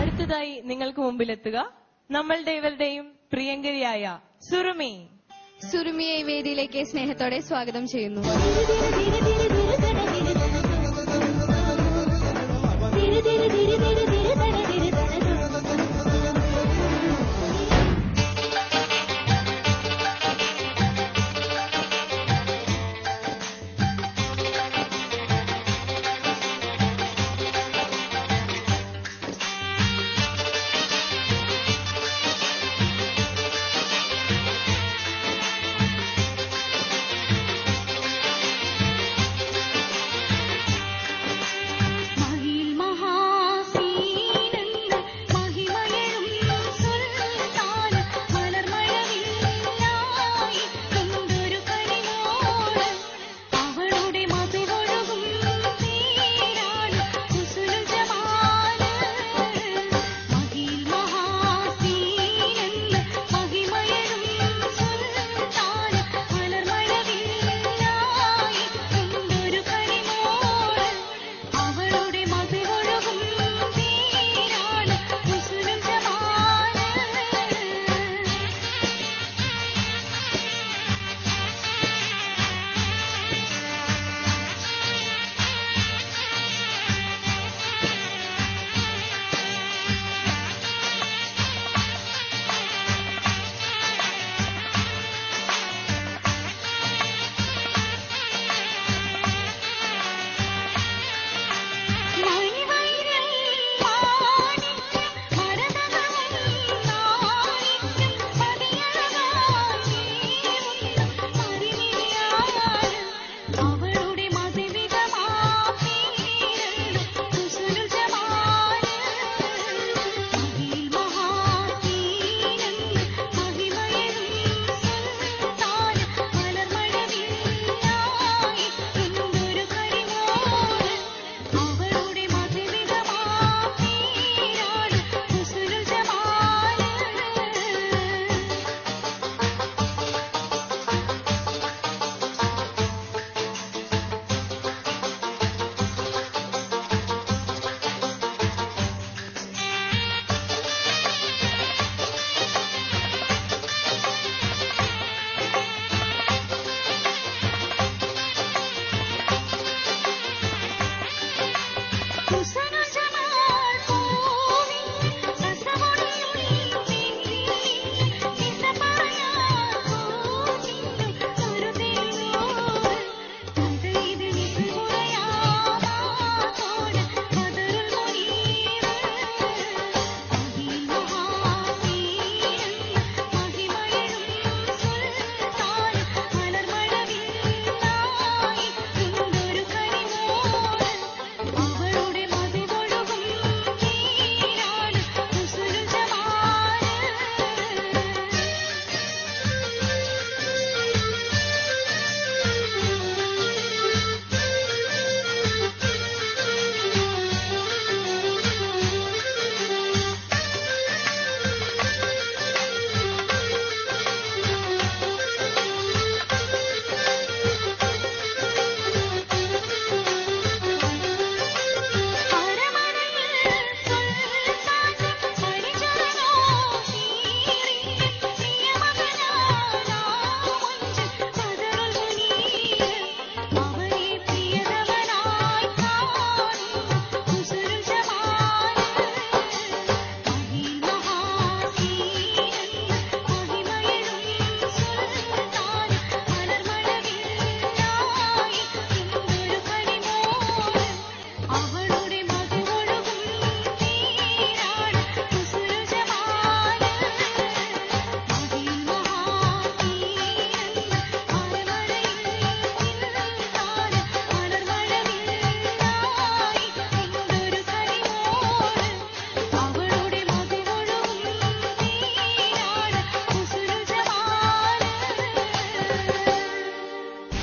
അടുത്തതായി നിങ്ങൾക്ക് മുമ്പിലെത്തുക നമ്മളുടെ ഇവരുടെയും പ്രിയങ്കരിയായ സുറുമി. സുറുമിയെ ഈ വേദിയിലേക്ക് സ്നേഹത്തോടെ സ്വാഗതം ചെയ്യുന്നു.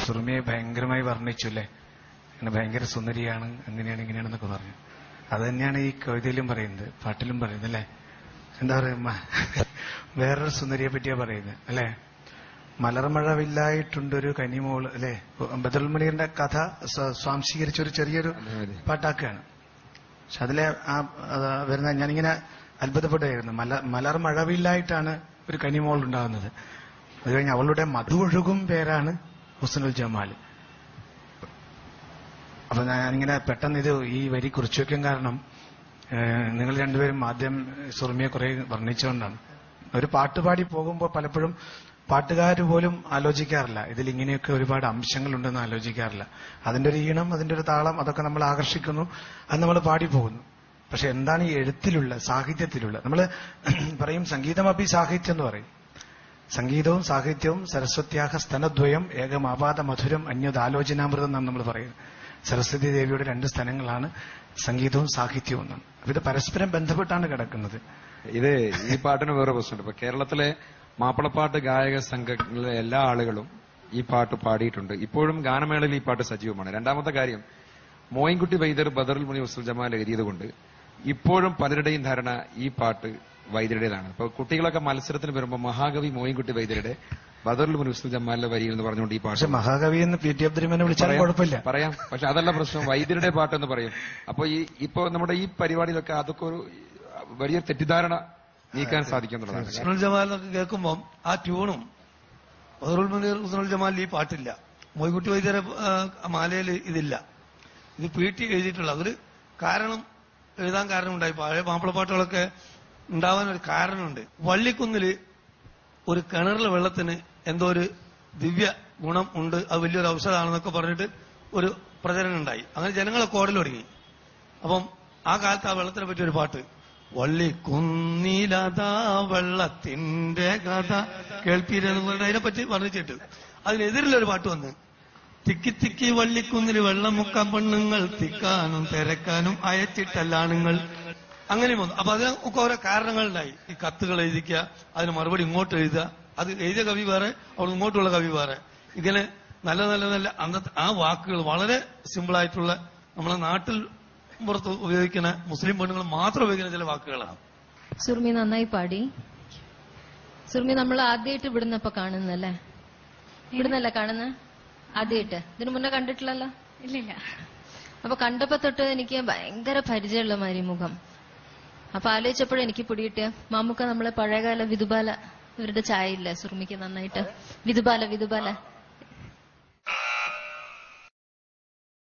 സുറുമിയെ ഭയങ്കരമായി വർണ്ണിച്ചു അല്ലേ, അങ്ങനെ ഭയങ്കര സുന്ദരിയാണ്, അങ്ങനെയാണ് ഇങ്ങനെയാണെന്നൊക്കെ പറഞ്ഞു. അത് തന്നെയാണ് ഈ കവിതയിലും പറയുന്നത്, പാട്ടിലും പറയുന്നത് അല്ലേ. എന്താ പറയുക, വേറൊരു സുന്ദരിയെ പറ്റിയാ പറയുന്നത് അല്ലേ. മലർമഴവില്ലായിട്ടുണ്ടൊരു കനിമോള് അല്ലെ, ബദറുൽ മുനീറിന്റെ കഥ സ്വാംശീകരിച്ച ഒരു ചെറിയൊരു പാട്ടാക്കുകയാണ്. പക്ഷെ അതിലെ വരുന്ന ഞാനിങ്ങനെ അത്ഭുതപ്പെടുകയായിരുന്നു. മലർമഴവില്ലായിട്ടാണ് ഒരു കനിമോൾ ഉണ്ടാകുന്നത്. അത് കഴിഞ്ഞ് അവളുടെ മധുവൊഴുകും പേരാണ് ഹുസ്നുൽ ജമാൽ. അപ്പൊ ഞാനിങ്ങനെ പെട്ടെന്ന് ഈ വരി കുറിച്ചു വെക്കാൻ കാരണം നിങ്ങൾ രണ്ടുപേരും ആദ്യം സുറുമിയെ കുറെ വർണ്ണിച്ചുകൊണ്ടാണ്. ഒരു പാട്ടുപാടി പോകുമ്പോൾ പലപ്പോഴും പാട്ടുകാർ പോലും ആലോചിക്കാറില്ല ഇതിൽ ഇങ്ങനെയൊക്കെ ഒരുപാട് അംശങ്ങളുണ്ടെന്ന് ആലോചിക്കാറില്ല. അതിന്റെ ഒരു ഈണം, അതിന്റെ ഒരു താളം, അതൊക്കെ നമ്മൾ ആകർഷിക്കുന്നു, അത് നമ്മൾ പാടിപ്പോകുന്നു. പക്ഷെ എന്താണ് ഈ എഴുത്തിലുള്ള, സാഹിത്യത്തിലുള്ള, നമ്മൾ പറയും സംഗീതമപി സാഹിത്യം എന്ന് പറയും. സംഗീതവും സാഹിത്യവും സരസ്വത്യാഹ സ്തനദ്വയം ഏകമാപാത മധുരം അന്യതാലോചനാമൃതം എന്നാണ് നമ്മൾ പറയുന്നത്. സരസ്വതി ദേവിയുടെ 2 സ്ഥലങ്ങളാണ് സംഗീതവും സാഹിത്യവും എന്നാണ്. അപ്പൊ ഇത് പരസ്പരം ബന്ധപ്പെട്ടാണ് കിടക്കുന്നത്. ഇത് ഈ പാട്ടിന് വേറെ പ്രശ്നമുണ്ട്. ഇപ്പൊ കേരളത്തിലെ മാപ്പിളപ്പാട്ട് ഗായക സംഘങ്ങളിലെ എല്ലാ ആളുകളും ഈ പാട്ട് പാടിയിട്ടുണ്ട്. ഇപ്പോഴും ഗാനമേളയിൽ ഈ പാട്ട് സജീവമാണ്. രണ്ടാമത്തെ കാര്യം, മോയിൻകുട്ടി വൈദ്യർ ബദറുൽ മുനീർ ഹുസ്നുൽ ജമാൽ എഴുതിയതുകൊണ്ട് ഇപ്പോഴും പലരുടെയും ധാരണ ഈ പാട്ട് വൈദ്യരുടേതാണ്. ഇപ്പൊ കുട്ടികളൊക്കെ മത്സരത്തിന് വരുമ്പോൾ മഹാകവി മോയിൻകുട്ടി വൈദ്യരുടെ ബദറുൽ മുനീർ ഹുസ്നുൽ ജമാലിന്റെ വരികൾ എന്ന് പറഞ്ഞുകൊണ്ട് ഈ പാട്ട് മഹാകവി എന്ന് പി.ടി. അബ്ദുറഹ്മാനെ വിളിച്ചാൽ കുഴപ്പമില്ല, പറയാം. പക്ഷെ അതല്ല പ്രശ്നം, വൈദ്യരുടെ പാട്ട് എന്ന് പറയും. അപ്പൊ ഇപ്പോ നമ്മുടെ ഈ പരിപാടിയിലൊക്കെ അതൊക്കെ ഒരു വലിയ തെറ്റിദ്ധാരണ നീക്കാൻ സാധിക്കുന്നുള്ളതാണ്. ഹുസ്നുൽ ജമാൽ എന്നൊക്കെ കേൾക്കുമ്പോൾ ആ ട്യൂണും ബദറുൽ മുനീർ ഹുസ്നുൽ ജമാലിൽ ഈ പാട്ടില്ല. മോയിൻകുട്ടി വൈദ്യരെ മാലയിൽ ഇതില്ല. ഇത് പി.ടി. എഴുതിയിട്ടുള്ള അതൊരു കാരണം, എഴുതാൻ കാരണമുണ്ടായി. പഴയ മാപ്പിളപ്പാട്ടുകളൊക്കെ ഉണ്ടാവാൻ ഒരു കാരണമുണ്ട്. വള്ളിക്കുന്നില് ഒരു കിണറിലെ വെള്ളത്തിന് എന്തോ ഒരു ദിവ്യ ഗുണം ഉണ്ട്, അത് വലിയൊരു ഔഷധമാണെന്നൊക്കെ പറഞ്ഞിട്ട് ഒരു പ്രചരണം ഉണ്ടായി. അങ്ങനെ ജനങ്ങളൊക്കെ ഓടൽ തുടങ്ങി. അപ്പം ആ കാലത്ത് ആ വെള്ളത്തിനെ പറ്റി ഒരു പാട്ട്, വള്ളിക്കുന്നിലതാ വെള്ളത്തിന്റെ കഥ കേൾപ്പീരെന്ന് പറഞ്ഞിട്ട് അതിനെപ്പറ്റി വർണ്ണിച്ചിട്ട് അതിനെതിരിലൊരു പാട്ട് വന്ന്, തിക്കി തിക്കി വള്ളിക്കുന്നിൽ വെള്ളം മുക്കാൻ പെണ്ണുങ്ങൾ തിക്കാനും തിരക്കാനും അയച്ചിട്ടല്ലാണുങ്ങൾ, അങ്ങനെ വന്നു. അപ്പൊ അതിനൊക്കെ ഓരോ കാരണങ്ങളുണ്ടായി. ഈ കത്തുകൾ എഴുതിക്കുക, അതിന് മറുപടി ഇങ്ങോട്ട് എഴുതുക, അത് എഴുതിയ കവി വേറെ, അവിടെ ഇങ്ങോട്ടുള്ള കവി വേറെ. ഇങ്ങനെ നല്ല നല്ല നല്ല അന്നത്തെ ആ വാക്കുകൾ വളരെ സിമ്പിളായിട്ടുള്ള നമ്മളെ നാട്ടിൽ പുറത്ത് ഉപയോഗിക്കുന്ന മുസ്ലിം പെണ്ണുങ്ങൾ മാത്രം ഉപയോഗിക്കുന്ന ചില വാക്കുകളാണ്. സുറുമി നന്നായി പാടി. സുറുമി നമ്മൾ ആദ്യമായിട്ട് ഇവിടുന്നപ്പോ കാണുന്നല്ലേ? ഇവിടുന്നല്ല കാണുന്നത് ആദ്യമായിട്ട്? ഇതിനു മുന്നേ കണ്ടിട്ടില്ലല്ലോ? ഇല്ലില്ല. അപ്പൊ കണ്ടപ്പോ തൊട്ട് എനിക്ക് ഭയങ്കര പരിചയമുള്ള മാതിരി മുഖം. അപ്പൊ ആലോചിച്ചപ്പോഴും എനിക്ക് പിടിയിട്ട് മാമുക്ക നമ്മളെ പഴയകാല വിധുബാല ഇവരുടെ ചായ ഇല്ല സുറുമിക്ക് നന്നായിട്ട് വിധുബാല